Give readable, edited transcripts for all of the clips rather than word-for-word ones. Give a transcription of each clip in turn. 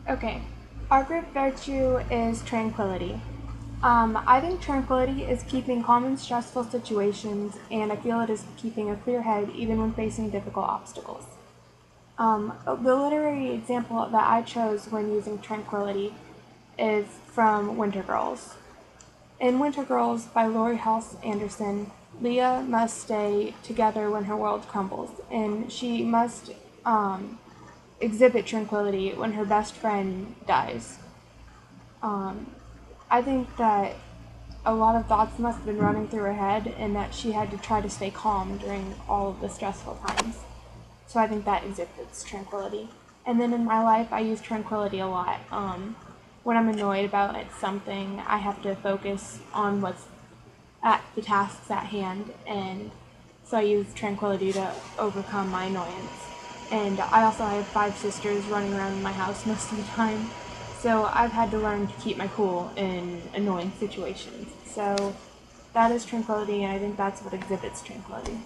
Okay, our group virtue is tranquility. I think tranquility is keeping calm in stressful situations, and I feel it is keeping a clear head even when facing difficult obstacles. The literary example that I chose when using tranquility is from Winter Girls. In Winter Girls by Laurie Halse Anderson, Leah must stay together when her world crumbles, and she must exhibit tranquility when her best friend dies. Um, I think that a lot of thoughts must have been running through her head, and that she had to try to stay calm during all of the stressful times. So I think that exhibits tranquility. And then in my life, I use tranquility a lot. When I'm annoyed about something, I have to focus on what's at the tasks at hand, and so I use tranquility to overcome my annoyance. And I also have five sisters running around in my house most of the time, so I've had to learn to keep my cool in annoying situations. So that is tranquility, and I think that's what exhibits tranquility.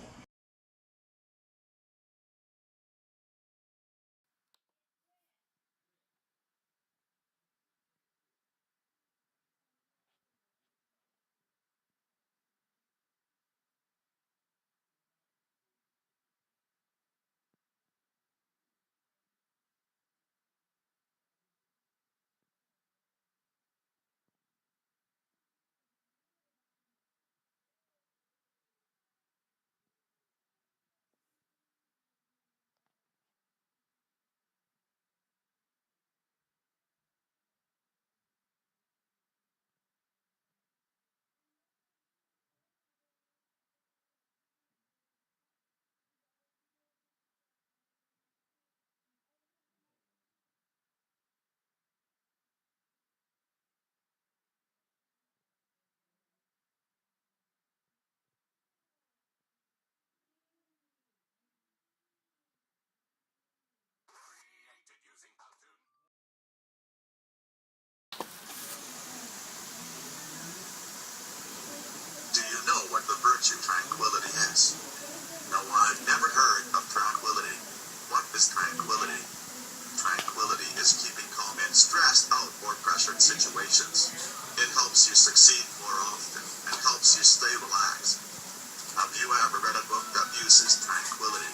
Do you know what the virtue tranquility is? No, I've never heard of tranquility. What is tranquility? Tranquility is keeping calm in stressed out or pressured situations. It helps you succeed more often and helps you stay relaxed. Have you ever read a book that uses tranquility?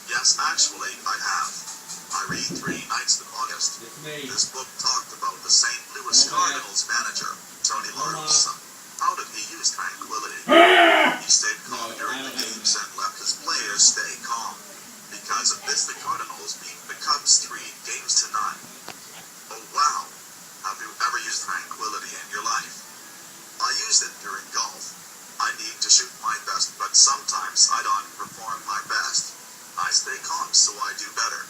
Yes, actually, I have. I read Three Nights of August. This book talked about the St. Louis Cardinals manager, Tony Larusa. How did he use tranquility? He stayed calm during the games and let his players stay calm. Because of this, the Cardinals beat the Cubs 3 games to none. Oh wow! Have you ever used tranquility in your life? I used it during golf. I need to shoot my best, but sometimes I don't perform my best. I stay calm so I do better.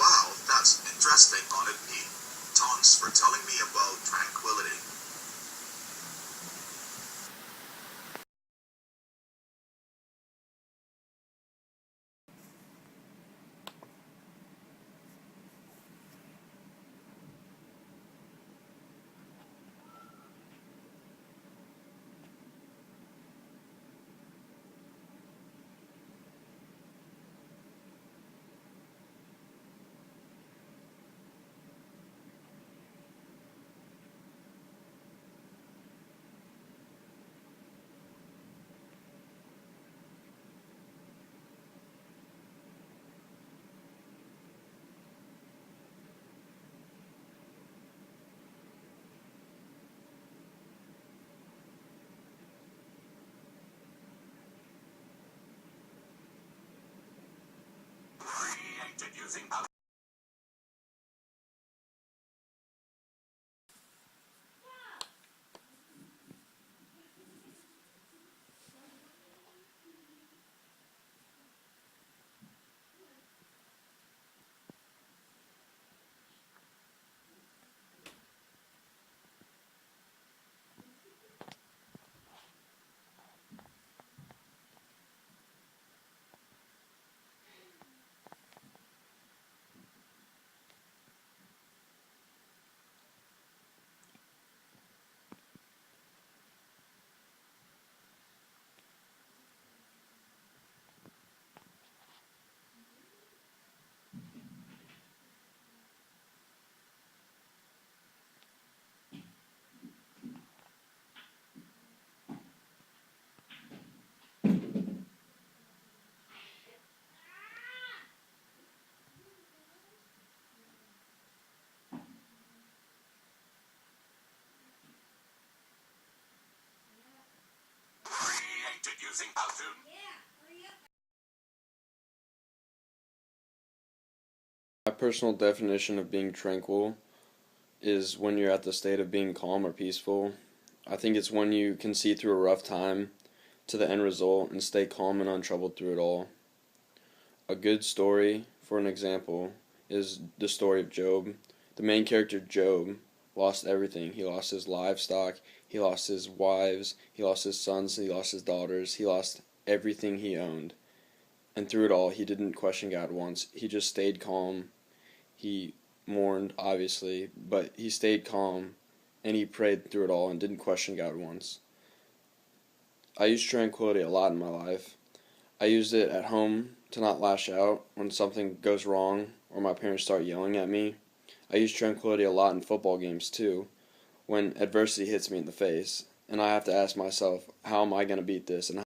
Wow, that's interesting on it, Pete. Thanks for telling me about tranquility. Created using acted using how to. My personal definition of being tranquil is when you're at the state of being calm or peaceful. I think it's when you can see through a rough time to the end result and stay calm and untroubled through it all. A good story, for an example, is the story of Job. The main character, Job, lost everything. He lost his livestock, he lost his wives, he lost his sons, he lost his daughters, he lost everything he owned. And through it all, he didn't question God once. He just stayed calm. He mourned, obviously, but he stayed calm and he prayed through it all and didn't question God once. I use tranquility a lot in my life. I used it at home to not lash out when something goes wrong or my parents start yelling at me. I use tranquility a lot in football games too, when adversity hits me in the face and I have to ask myself, how am I going to beat this and